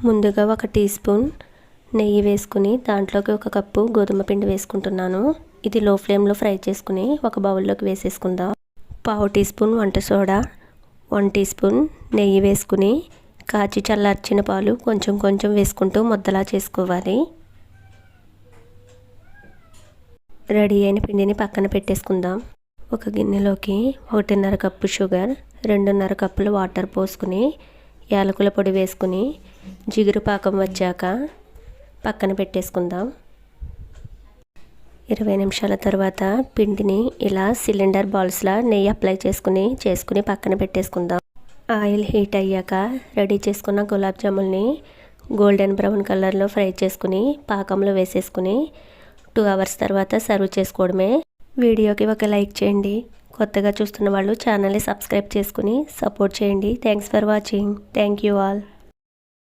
ముందుగా 1 tea spoon నెయ్యి వేసుకుని దాంట్లోకి 1 కప్పు గోధుమ పిండి వేసుకుంటున్నాను. ఇది లో ఫ్లేమ్లో ఫ్రై చేసుకుని ఒక బౌల్లోకి వేసేసుకుందాం. పావు టీ స్పూన్ వంట సోడా, 1 టీ స్పూన్ నెయ్యి వేసుకుని కాచి చల్లార్చిన పాలు కొంచెం కొంచెం వేసుకుంటూ ముద్దలా చేసుకోవాలి. రెడీ అయిన పిండిని పక్కన పెట్టేసుకుందాం. ఒక గిన్నెలోకి 1.5 కప్పు షుగర్, 2.5 కప్పులు వాటర్ పోసుకుని యాలకుల పొడి వేసుకుని జిగురు పాకం వచ్చాక పక్కన పెట్టేసుకుందాం. 20 నిమిషాల తర్వాత పిండిని ఇలా సిలిండర్ బాల్స్లా నెయ్యి అప్లై చేసుకుని పక్కన పెట్టేసుకుందాం. ఆయిల్ హీట్ అయ్యాక రెడీ చేసుకున్న గులాబ్ జాముల్ని గోల్డెన్ బ్రౌన్ కలర్లో ఫ్రై చేసుకుని పాకంలో వేసేసుకుని 2 అవర్స్ తర్వాత సర్వ్ చేసుకోవడమే. వీడియోకి ఒక లైక్ చేయండి. కొత్తగా చూస్తున్న వాళ్ళు ఛానల్ని సబ్స్క్రైబ్ చేసుకుని సపోర్ట్ చేయండి. Thanks for watching. Thank you all.